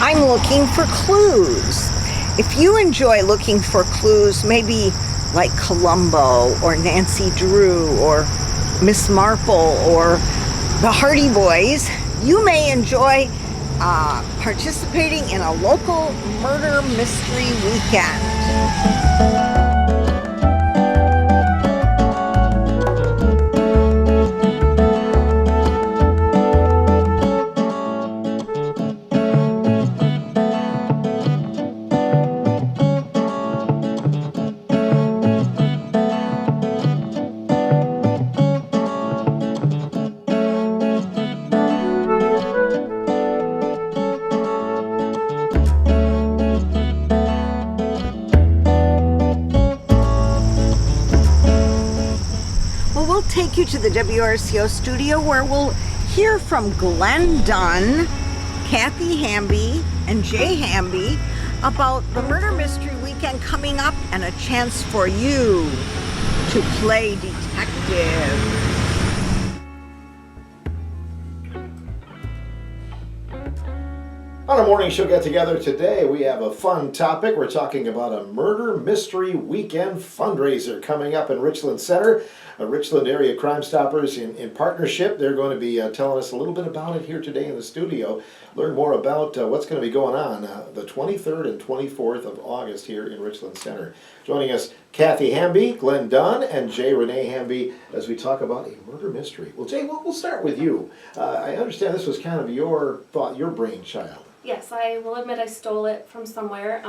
I'm looking for clues. If you enjoy looking for clues, maybe like Columbo or Nancy Drew or Miss Marple or the Hardy Boys, you may enjoy participating in a local murder mystery weekend. We'll take you to the WRCO studio where we'll hear from Glenn Dunn, Kathy Hamby, and Jay Hamby about the Murder Mystery Weekend coming up and a chance for you to play detective. On our morning show get together today, we have a fun topic. We're talking about a Murder Mystery Weekend fundraiser coming up in Richland Center. Richland Area Crime Stoppers in partnership. They're going to be telling us a little bit about it here today in the studio. Learn more about what's going to be going on the 23rd and 24th of August here in Richland Center. Joining us, Kathy Hamby, Glenn Dunn, and Jay Renee Hamby as we talk about a murder mystery. Well, Jay, we'll start with you. I understand this was kind of your thought, your brainchild. Yes, I will admit I stole it from somewhere.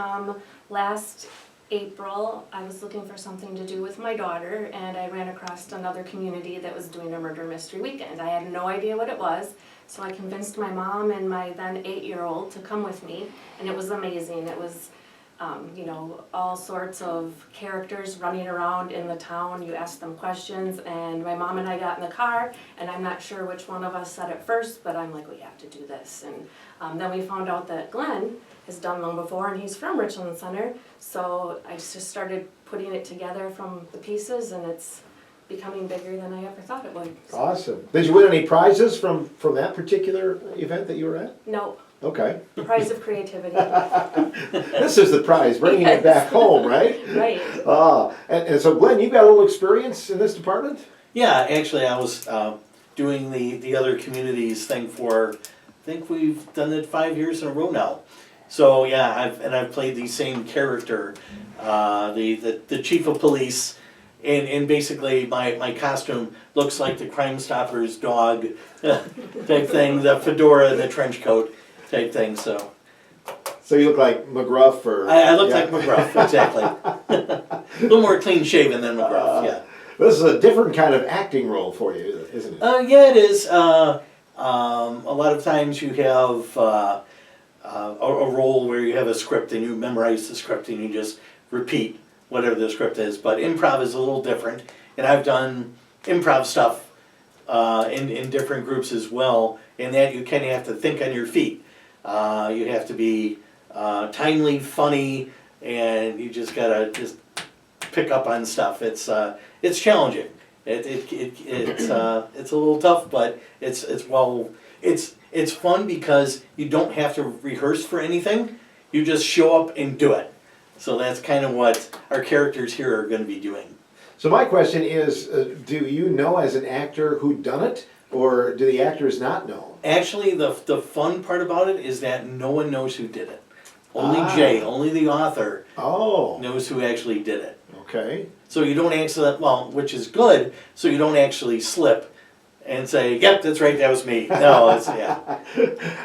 Last April, I was looking for something to do with my daughter, and I ran across another community that was doing a murder mystery weekend. I had no idea what it was, so I convinced my mom and my then 8-year-old to come with me, and it was amazing. It was, all sorts of characters running around in the town. You ask them questions, and my mom and I got in the car, and I'm not sure which one of us said it first, but I'm like, we have to do this. And then we found out that Glenn has done one before, and he's from Richland Center, so I just started putting it together from the pieces, and it's becoming bigger than I ever thought it would. So. Awesome. Did you win any prizes from that particular event that you were at? Nope. Okay. Prize of creativity. This is the prize, bringing it back home, right? Right. And so, Glenn, you've got a little experience in this department? Yeah, actually, I was doing the other communities thing for, I think we've done it 5 years in a row now. So yeah, I've played the same character, the chief of police, and basically my costume looks like the Crime Stoppers dog type thing, the fedora and the trench coat type thing. So you look like McGruff, or I look like McGruff, exactly. A little more clean shaven than McGruff. Yeah. This is a different kind of acting role for you, isn't it? Yeah, it is. A lot of times you have a role where you have a script and you memorize the script and you just repeat whatever the script is. But improv is a little different, and I've done improv stuff in different groups as well. In that you kind of have to think on your feet. You have to be timely, funny, and you just gotta just pick up on stuff. It's challenging. It's a little tough, but it's fun because you don't have to rehearse for anything. You just show up and do it. So that's kind of what our characters here are going to be doing. So my question is, do you know as an actor who done it, or do the actors not know? Actually, the fun part about it is that no one knows who did it. Only Jay, only the author, knows who actually did it. Okay. So you don't actually, which is good, so you don't actually slip and say, yep, that's right, that was me. No, yeah.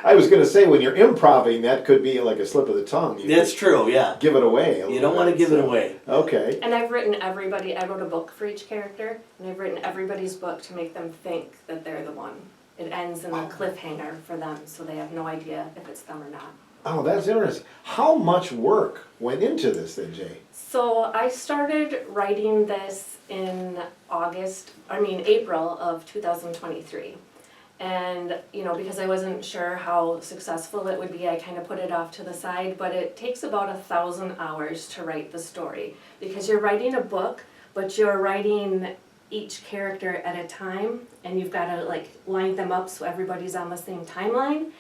I was going to say, when you're improvising, that could be like a slip of the tongue. That's true, yeah. Give it away. You don't want to give it away. Okay. And I've written I wrote a book for each character, and I've written everybody's book to make them think that they're the one. It ends in a cliffhanger for them, so they have no idea if it's them or not. Oh, that's interesting. How much work went into this then, Jay? So I started writing this in April of 2023. And, because I wasn't sure how successful it would be, I kind of put it off to the side, but it takes about 1,000 hours to write the story. Because you're writing a book, but you're writing each character at a time, and you've got to line them up so everybody's on the same timeline.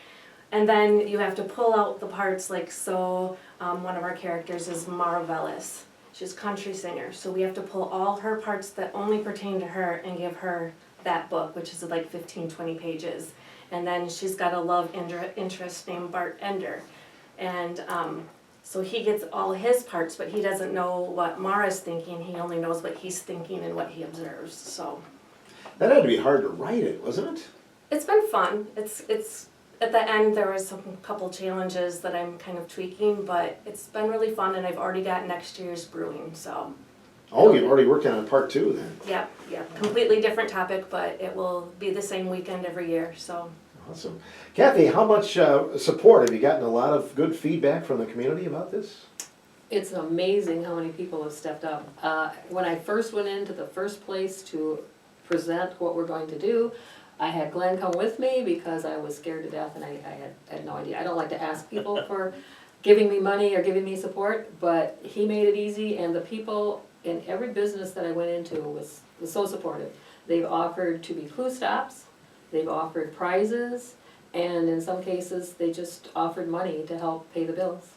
And then you have to pull out the parts, like, so, one of our characters is Marvelous. She's a country singer, so we have to pull all her parts that only pertain to her and give her that book, which is like 15, 20 pages. And then she's got a love interest named Bart Ender. And so he gets all his parts, but he doesn't know what Mara's thinking. He only knows what he's thinking and what he observes, so. That had to be hard to write it, wasn't it? It's been fun. It's at the end there was some couple challenges that I'm kind of tweaking, but it's been really fun, and I've already got next year's brewing, so. Oh, you've already worked on part 2 then. Yeah, completely different topic, but it will be the same weekend every year, so. Awesome. Kathy, how much support? Have you gotten a lot of good feedback from the community about this? It's amazing how many people have stepped up. When I first went into the first place to present what we're going to do, I had Glenn come with me because I was scared to death and I had no idea. I don't like to ask people for giving me money or giving me support, but he made it easy, and the people in every business that I went into was so supportive. They've offered to be clue stops, they've offered prizes, and in some cases, they just offered money to help pay the bills.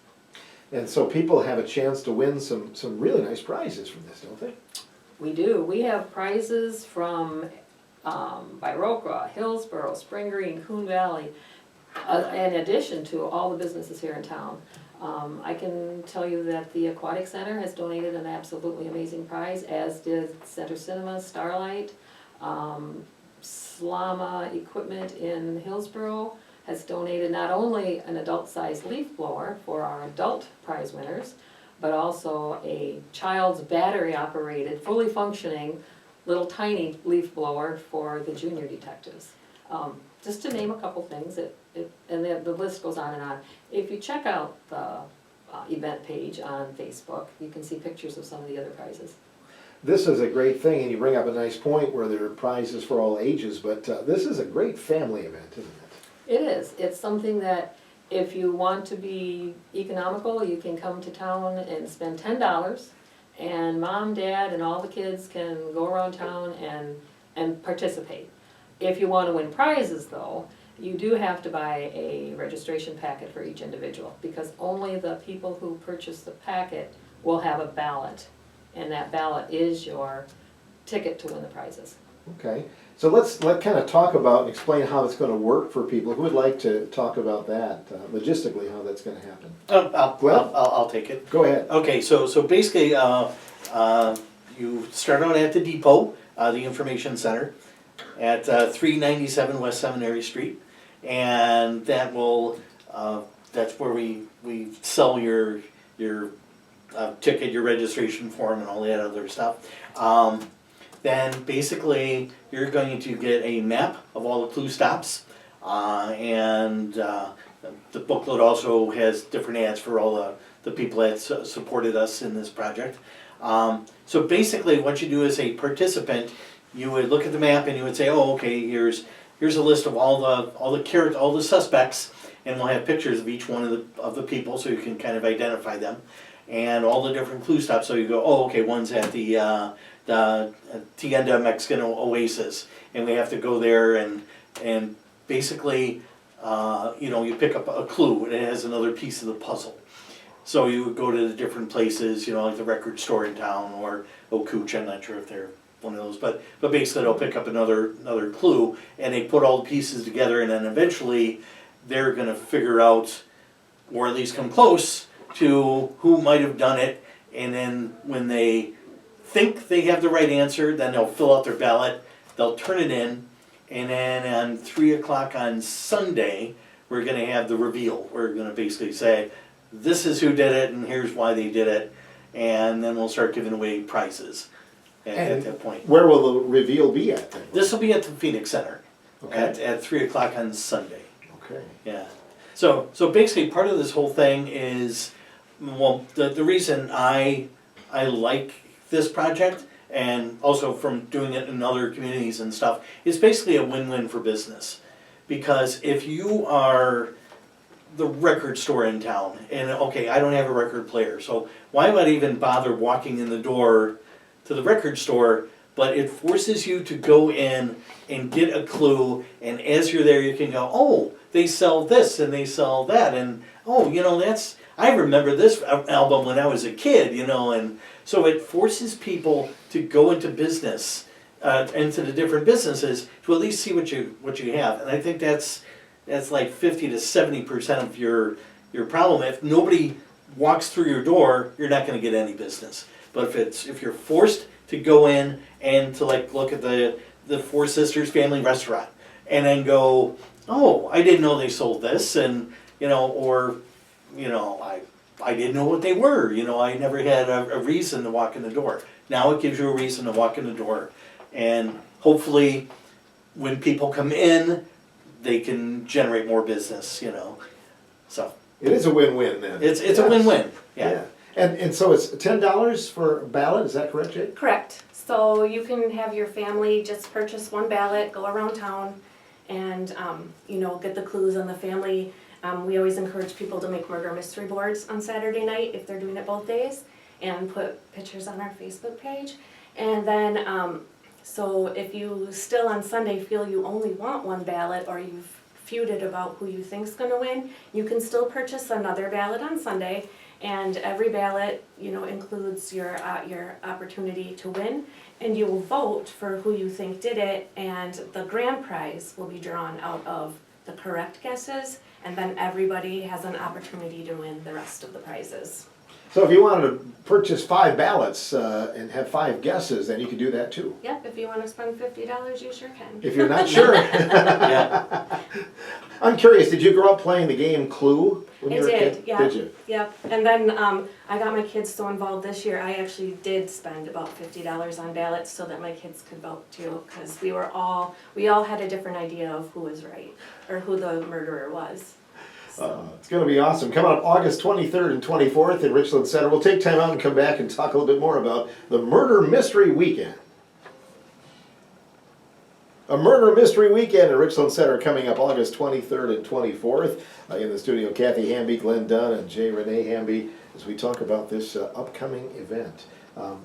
And so people have a chance to win some really nice prizes from this, don't they? We do. We have prizes from WRCO, Hillsborough, Spring Green, Coon Valley, in addition to all the businesses here in town. I can tell you that the Aquatic Center has donated an absolutely amazing prize, as did Center Cinema, Starlight. Slama Equipment in Hillsborough has donated not only an adult-sized leaf blower for our adult prize winners, but also a child's battery-operated, fully functioning, little tiny leaf blower for the junior detectives. Just to name a couple things, and the list goes on and on. If you check out the event page on Facebook, you can see pictures of some of the other prizes. This is a great thing, and you bring up a nice point where there are prizes for all ages, but this is a great family event, isn't it? It is. It's something that if you want to be economical, you can come to town and spend $10, and mom, dad, and all the kids can go around town and participate. If you want to win prizes, though, you do have to buy a registration packet for each individual, because only the people who purchase the packet will have a ballot, and that ballot is your ticket to win the prizes. Okay, so let's kind of talk about and explain how it's going to work for people. Who would like to talk about that, logistically, how that's going to happen? I'll take it. Go ahead. Okay, so basically, you start out at the depot, the information center, at 397 West Seminary Street, and that will that's where we sell your ticket, your registration form, and all that other stuff. Then basically you're going to get a map of all the clue stops, and the booklet also has different ads for all the people that supported us in this project. So basically what you do as a participant, you would look at the map and you would say, oh, okay, here's a list of all the suspects, and we'll have pictures of each one of the people so you can kind of identify them, and all the different clue stops. So you go, oh, okay, one's at the Tienda Mexican Oasis, and we have to go there and basically, you pick up a clue and it has another piece of the puzzle. So you would go to the different places, like the record store in town or Okuch, I'm not sure if they're one of those, but basically they'll pick up another clue, and they put all the pieces together, and then eventually they're going to figure out, or at least come close to who might have done it, and then when they think they have the right answer, then they'll fill out their ballot, they'll turn it in, and then on 3 o'clock on Sunday, we're going to have the reveal. We're going to basically say, this is who did it, and here's why they did it, and then we'll start giving away prizes at that point. Where will the reveal be at then? This will be at the Phoenix Center, Okay. at 3 o'clock on Sunday. Okay. Yeah. So basically part of this whole thing is, well, the reason I like this project, and also from doing it in other communities and stuff, is basically a win-win for business. Because if you are the record store in town, and okay, I don't have a record player, so why would I even bother walking in the door to the record store? But it forces you to go in and get a clue, and as you're there you can go, oh, they sell this and they sell that, and oh, I remember this album when I was a kid, and so it forces people to go into business, into the different businesses to at least see what you have, and I think that's like 50 to 70% of your problem. If nobody walks through your door, you're not going to get any business. But if you're forced to go in and to like look at the Four Sisters Family Restaurant and then go, oh, I didn't know they sold this, and I didn't know what they were. I never had a reason to walk in the door. Now it gives you a reason to walk in the door, and hopefully, when people come in, they can generate more business. So It is a win-win then. it's a win-win. Yeah. And so it's $10 for a ballot, is that correct, Jake? Correct. So you can have your family just purchase one ballot, go around town, and get the clues on the family. We always encourage people to make murder mystery boards on Saturday night if they're doing it both days, and put pictures on our Facebook page. And then, so if you still on Sunday feel you only want one ballot, or you've feuded about who you think's going to win, you can still purchase another ballot on Sunday. And every ballot, includes your opportunity to win, and you will vote for who you think did it, and the grand prize will be drawn out of the correct guesses, and then everybody has an opportunity to win the rest of the prizes. So if you wanted to purchase 5 ballots and have 5 guesses, then you could do that too. Yep, if you want to spend $50, you sure can. If you're not sure. Yeah. I'm curious, did you grow up playing the game Clue when you were a kid? Yeah. Did you? Yep, and then I got my kids so involved this year, I actually did spend about $50 on ballots so that my kids could vote too, because we all had a different idea of who was right, or who the murderer was. It's going to be awesome. Coming up August 23rd and 24th in Richland Center. We'll take time out and come back and talk a little bit more about the Murder Mystery Weekend. A Murder Mystery Weekend in Richland Center coming up August 23rd and 24th. In the studio, Kathy Hamby, Glenn Dunn, and J. Renee Hamby as we talk about this upcoming event.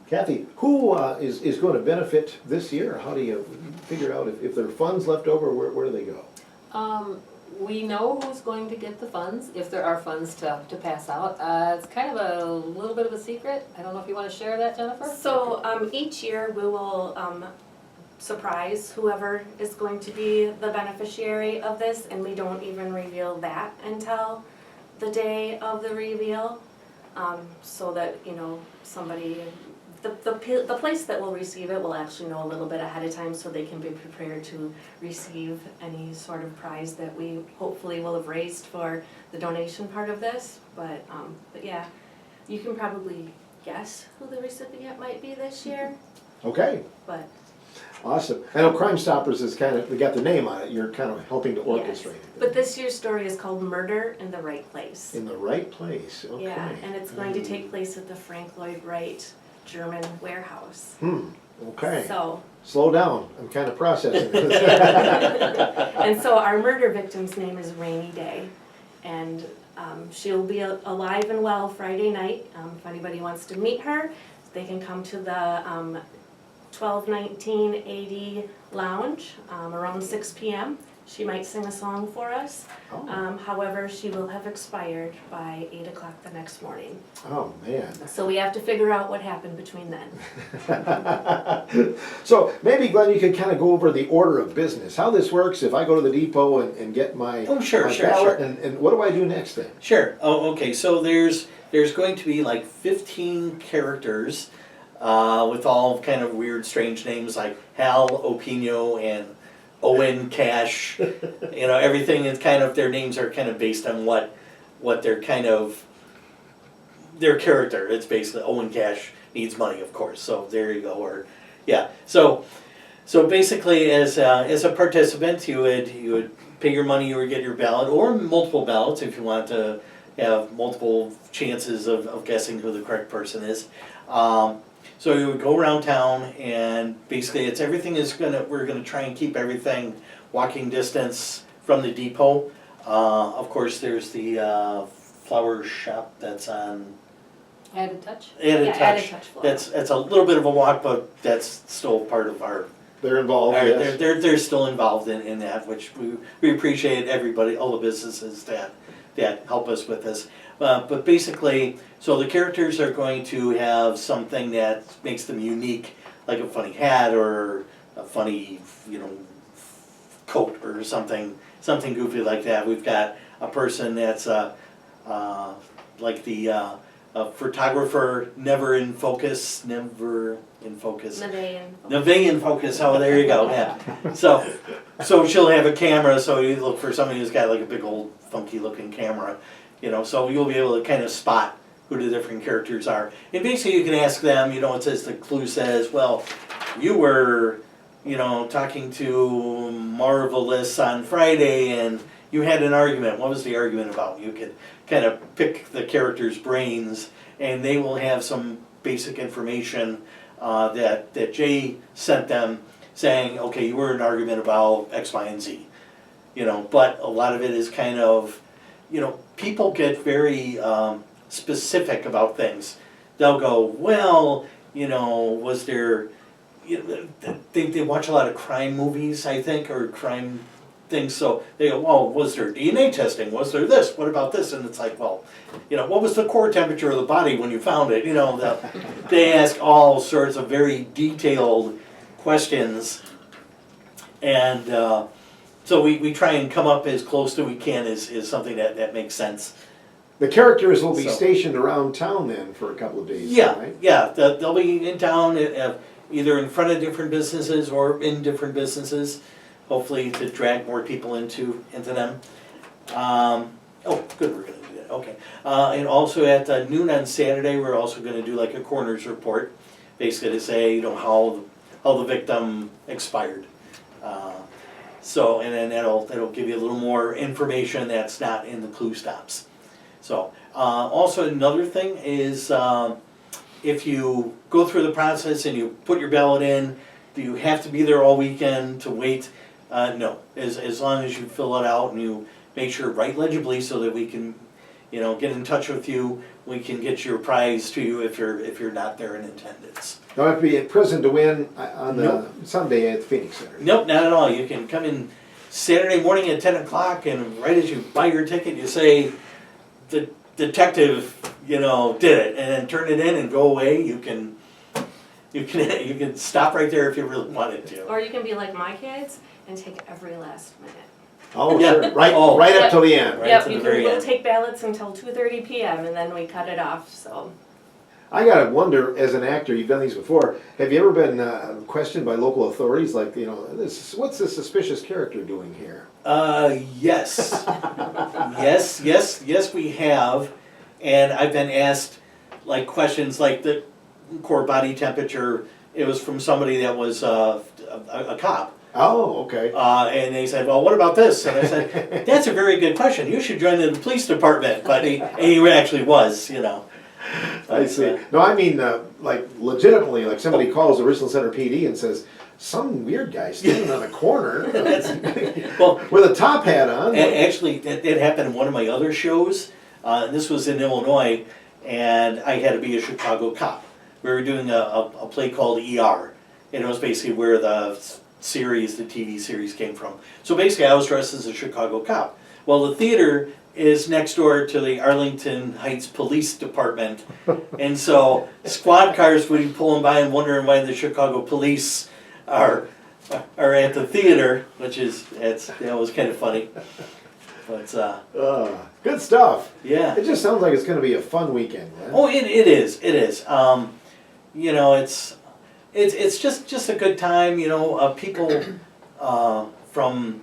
Kathy, who is going to benefit this year? How do you figure out if there are funds left over, where do they go? We know who's going to get the funds, if there are funds to pass out. It's kind of a little bit of a secret. I don't know if you want to share that, Jennifer? So each year we will surprise whoever is going to be the beneficiary of this, and we don't even reveal that until the day of the reveal, so that somebody, the place that will receive it will actually know a little bit ahead of time, so they can be prepared to receive any sort of prize that we hopefully will have raised for the donation part of this. But yeah, you can probably guess who the recipient might be this year. Okay. But Awesome. I know Crime Stoppers is we got the name on it. You're kind of helping to orchestrate yes. it. But this year's story is called Murder in the Right Place. In the right place. Okay. Yeah, and it's going to take place at the Frank Lloyd Wright German warehouse. Okay. So, Slow down. I'm kind of processing this. and so our murder victim's name is Rainy Day, and she'll be alive and well Friday night. If anybody wants to meet her, they can come to the 121980 Lounge around 6 p.m. She might sing a song for us. Oh. However, she will have expired by 8 o'clock the next morning. Oh, man. So we have to figure out what happened between then. So maybe, Glenn, you could kind of go over the order of business, how this works if I go to the depot and get my, Sure. ballot, and what do I do next then? Sure. Oh, okay. So there's going to be like 15 characters with all kind of weird, strange names like Hal, Opino, and Owen, Cash. Everything is kind of, their names are kind of based on what they're kind of, their character. It's basically Owen Cash needs money, of course. So there you go. Or yeah. So basically, as a participant, you would pay your money, you would get your ballot, or multiple ballots if you want to have multiple chances of guessing who the correct person is. So you would go around town, and basically we're gonna try and keep everything walking distance from the depot. Of course, there's the flower shop that's on Added Touch? Added Yeah, Touch. Added Touch flower. That's a little bit of a walk, but that's still part of our They're involved, yes. they're still involved in that, which we appreciate everybody, all the businesses that help us with this. But basically, so the characters are going to have something that makes them unique, like a funny hat or a funny, coat or something goofy like that. We've got a person that's like the a photographer, never in focus. Nevaeh in focus. Oh, there you go. Yeah. So she'll have a camera. So you look for somebody who's got like a big old funky looking camera, So you'll be able to kind of spot who the different characters are. And basically, you can ask them. It says the clue says, well, you were, talking to Marvelous on Friday, and you had an argument. What was the argument about? You could kind of pick the character's brains, and they will have some basic information that Jay sent them saying, okay, you were in an argument about X, Y, and Z. But a lot of it is kind of, people get very specific about things. They'll go, well, was there, they watch a lot of crime movies, I think, or crime things, so they go, well, was there DNA testing? Was there this? What about this? And it's like, well, what was the core temperature of the body when you found it? They ask all sorts of very detailed questions, and so we try and come up as close to we can is something that makes sense. The characters will be So- stationed around town then for a couple of days, Yeah, right? yeah, they'll be in town, either in front of different businesses or in different businesses, hopefully to drag more people into them. Oh, good, we're gonna do that, okay. And also at noon on Saturday, we're also gonna do like a coroner's report, basically to say, how the victim expired. And then that'll give you a little more information that's not in the clue stops. So, also another thing is, if you go through the process and you put your ballot in, do you have to be there all weekend to wait? No, as long as you fill it out and you make sure write legibly so that we can, get in touch with you, we can get your prize to you if you're not there in attendance. Don't have to be present to win on the Nope. Sunday at the Phoenix Center. Nope, not at all. You can come in Saturday morning at 10 o'clock, and right as you buy your ticket, you say, the detective, did it, and then turn it in and go away. You can stop right there if you really wanted to. Or you can be like my kids and take every last minute. Oh, Yeah. sure, right, Oh. right up Yep. till the end. Right Yep, to the you very can, we'll end. take ballots until 2:30 p.m. and then we cut it off, so. I gotta wonder, as an actor, you've done these before, have you ever been questioned by local authorities, like, what's this suspicious character doing here? Yes. yes, we have. And I've been asked, like, questions like the core body temperature. It was from somebody that was a cop. Oh, okay. And they said, well, what about this? And I said, that's a very good question. You should join the police department. But he actually was, I see. No, I mean, like, legitimately, like, somebody calls the Richland Center PD and says, some weird guy standing on the corner Well, with a top hat on. actually, that happened in one of my other shows. This was in Illinois, and I had to be a Chicago cop. We were doing a play called ER, and it was basically where the TV series came from. So basically, I was dressed as a Chicago cop. Well, the theater is next door to the Arlington Heights Police Department, and so squad cars would be pulling by and wondering why the Chicago police are at the theater, which is that was kind of funny. But Good stuff. yeah. It just sounds like it's going to be a fun weekend, man. Oh, it is. It is. It's just a good time. People from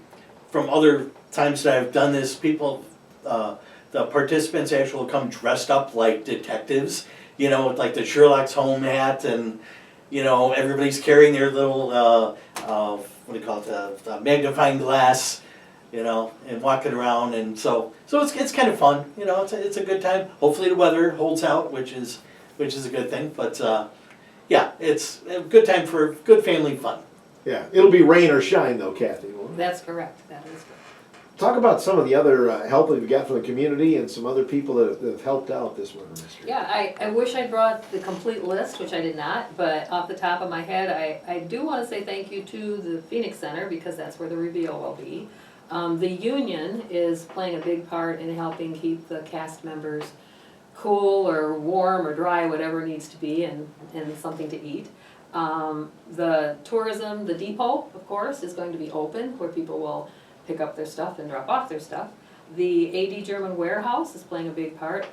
other times that I've done this, people, the participants actually come dressed up like detectives. With like the Sherlock's home hat, and everybody's carrying their little what do you call it, the magnifying glass. And walking around, and so it's kind of fun. It's a good time. Hopefully the weather holds out, which is a good thing. But yeah, it's a good time for good family fun. Yeah, it'll be rain or shine though, Kathy. won't it? That's correct, that is correct. Talk about some of the other help that we've got from the community and some other people that have helped out this murder mystery. Yeah, I wish I brought the complete list, which I did not, but off the top of my head, I do want to say thank you to the Phoenix Center, because that's where the reveal will be. The union is playing a big part in helping keep the cast members cool or warm or dry, whatever it needs to be, and something to eat. The tourism, the depot, of course, is going to be open, where people will pick up their stuff and drop off their stuff. The AD German warehouse is playing a big part,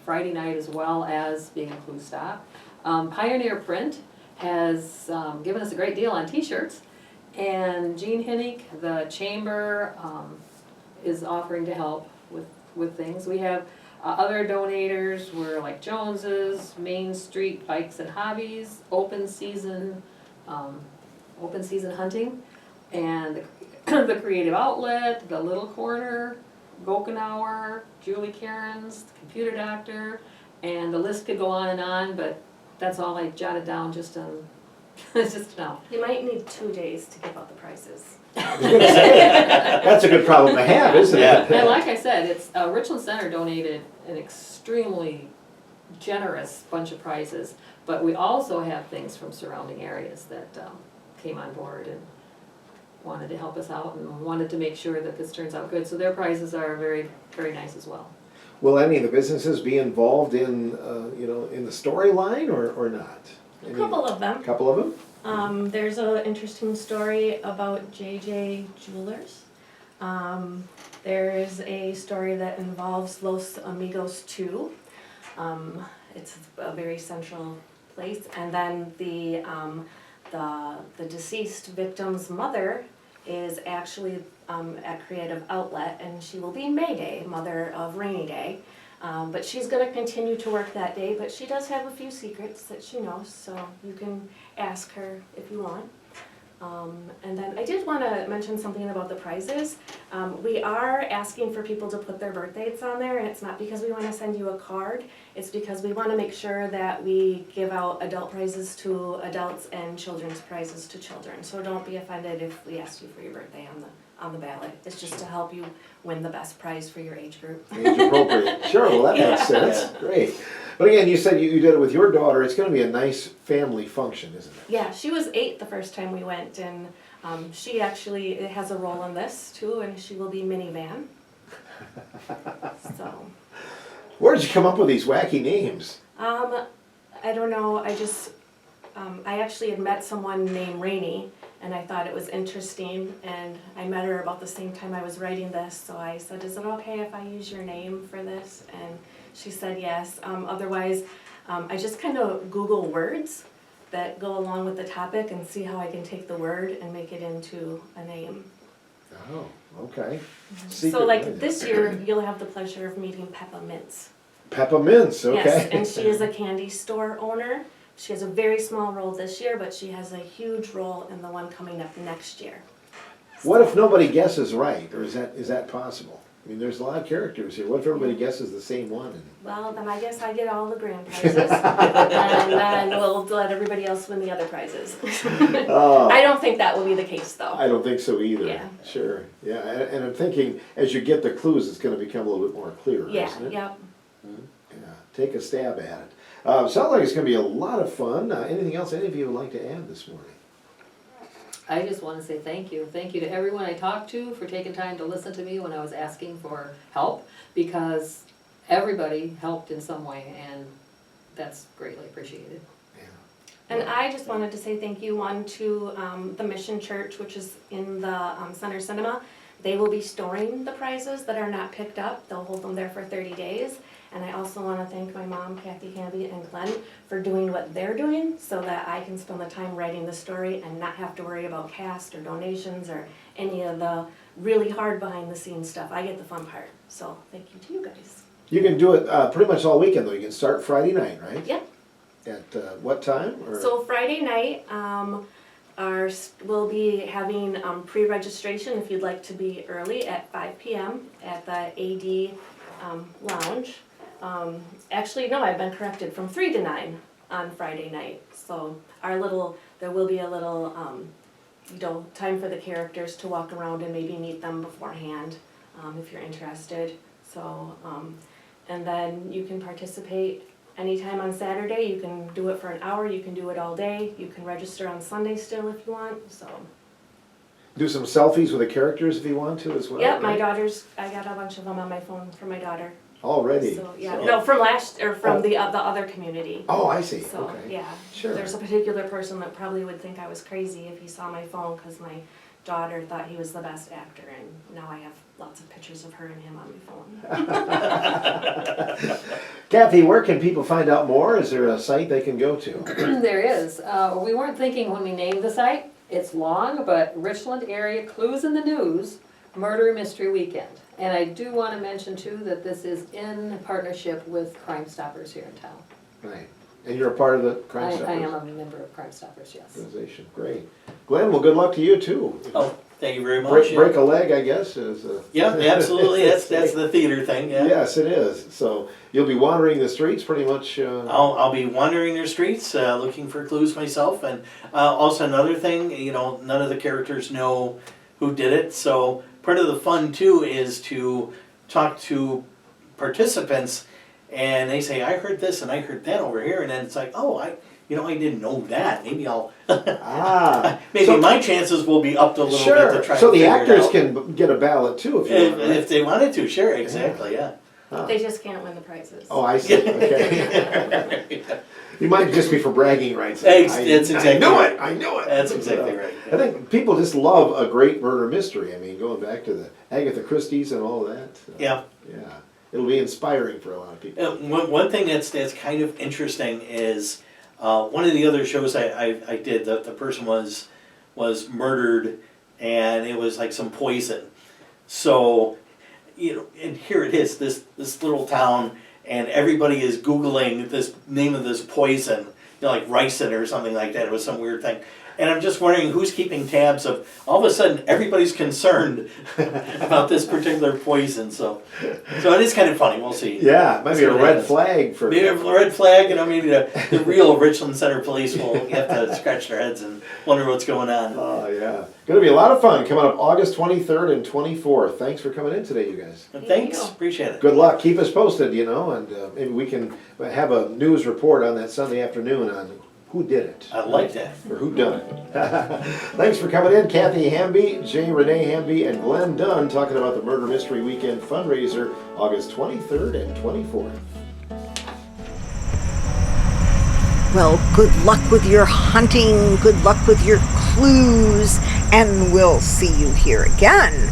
Friday night as well as being a clue stop. Pioneer Print has given us a great deal on t-shirts, and Jean Hinnick, the chamber, is offering to help with things. We have other donators, we're like Jones's, Main Street Bikes and Hobbies, Open Season Hunting, and the Creative Outlet, the Little Corner, Gokenauer, Julie Cairns, the Computer Doctor, and the list could go on, but that's all I jotted down just to know. You might need 2 days to give out the prizes. I was gonna say, that's a good problem to have, isn't it? And like I said, it's, Richland Center donated an extremely generous bunch of prizes, but we also have things from surrounding areas that came on board and wanted to help us out and wanted to make sure that this turns out good. So their prizes are very, very nice as well. Will any of the businesses be involved in, in the storyline or not? A couple of them. Couple of them? There's an interesting story about JJ Jewelers. There is a story that involves Los Amigos 2. It's a very central place. And then the deceased victim's mother is actually at Creative Outlet, and she will be Mayday, mother of Rainy Day. But she's going to continue to work that day, but she does have a few secrets that she knows, so you can ask her if you want. And then I did want to mention something about the prizes. We are asking for people to put their birth dates on there, and it's not because we want to send you a card, it's because we want to make sure that we give out adult prizes to adults and children's prizes to children. So don't be offended if we ask you for your birthday on the ballot. It's just to help you win the best prize for your age group. Age appropriate. Sure, well, that makes sense. Great. But again, you said you did it with your daughter. It's going to be a nice family function, isn't it? Yeah, she was 8 the first time we went, and she actually has a role in this too, and she will be minivan. So. Where did you come up with these wacky names? I don't know. I actually had met someone named Rainey, and I thought it was interesting, and I met her about the same time I was writing this, so I said, is it okay if I use your name for this? And she said yes. Otherwise, I just kind of Google words that go along with the topic and see how I can take the word and make it into a name. Oh, okay. So like this year, you'll have the pleasure of meeting Peppa Mints. Peppa Mints, okay. Yes, and she is a candy store owner. She has a very small role this year, but she has a huge role in the one coming up next year. What if nobody guesses right, or is that possible? I mean, there's a lot of characters here. What if everybody guesses the same one? Well, then I guess I get all the grand prizes, and then we'll let everybody else win the other prizes. I don't think that will be the case, though. I don't think so either. Yeah. Sure. Yeah, and I'm thinking as you get the clues, it's going to become a little bit more clear, Yeah, isn't it? yep. Yeah. Take a stab at it. Sounds like it's going to be a lot of fun. Anything else any of you would like to add this morning? I just want to say thank you. Thank you to everyone I talked to for taking time to listen to me when I was asking for help, because everybody helped in some way, and that's greatly appreciated. Yeah. And I just wanted to say thank you, to the Mission Church, which is in the Center Cinema. They will be storing the prizes that are not picked up. They'll hold them there for 30 days. And I also want to thank my mom, Kathy Hamby, and Glenn for doing what they're doing so that I can spend the time writing the story and not have to worry about cast or donations or any of the really hard behind the scenes stuff. I get the fun part. So thank you to you guys. You can do it pretty much all weekend, though. You can start Friday night, right? Yep. At what time? Or? So Friday night, we'll be having pre-registration if you'd like to be early at 5 p.m. at the AD Lounge. Actually, no, I've been corrected, from 3 to 9 on Friday night. So there will be a little, time for the characters to walk around and maybe meet them beforehand. if you're interested. So, and then you can participate anytime on Saturday. You can do it for an hour, you can do it all day, you can register on Sunday still if you want, so. Do some selfies with the characters if you want to as well. Yep, my right? daughter's, I got a bunch of them on my phone from my daughter. Already. So, yeah, So- no, from the other community. Oh, I see. So, Okay. yeah. Sure. There's a particular person that probably would think I was crazy if he saw my phone, because my daughter thought he was the best actor, and now I have lots of pictures of her and him on my phone. Kathy, where can people find out more? Is there a site they can go to? There is. We weren't thinking when we named the site. It's long, but Richland Area Clues in the News Murder Mystery Weekend. And I do want to mention too that this is in partnership with Crime Stoppers here in town. Right. And you're a part of the Crime Stoppers I am a member of Crime Stoppers, yes. organization. Great. Glenn, well, good luck to you too. Oh, thank you very much. Break a leg, I guess. Is Yeah, absolutely. That's the theater thing. Yeah. Yes, it is. So you'll be wandering the streets pretty much. I'll be wandering the streets looking for clues myself, and also another thing, none of the characters know who did it. So part of the fun too is to talk to participants, and they say, "I heard this and I heard that over here," and then it's like, "Oh, I didn't know that. Maybe I'll." Maybe so, my chances will be upped a little sure. bit to try. So to the figure actors it out. can get a ballot too if you want. Right? If they wanted to, sure, exactly, yeah. They just can't win the prizes. Oh, I see. Okay. You might just be for bragging rights. That's exactly I knew right. it. I knew it. That's exactly right. I think people just love a great murder mystery. I mean, going back to the Agatha Christie's and all that. Yeah. Yeah. It'll be inspiring for a lot of people. One thing that's kind of interesting is one of the other shows I did. The person was murdered, and it was like some poison. So, and here it is, this little town, and everybody is Googling this name of this poison, like ricin or something like that. It was some weird thing. And I'm just wondering who's keeping tabs of, all of a sudden, everybody's concerned about this particular poison. So it is kind of funny. We'll see. Yeah, maybe a red flag for. Maybe a red flag, maybe the real Richland Center Police will have to scratch their heads and wonder what's going on. Oh, yeah. Going to be a lot of fun coming up August 23rd and 24th. Thanks for coming in today, you guys. Thanks. Appreciate it. Good luck. Keep us posted, and maybe we can have a news report on that Sunday afternoon on who did it. I like that. Or who done it. Thanks for coming in, Kathy Hamby, J. Renee Hamby, and Glenn Dunn, talking about the Murder Mystery Weekend fundraiser, August 23rd and 24th. Well, good luck with your hunting, good luck with your clues, and we'll see you here again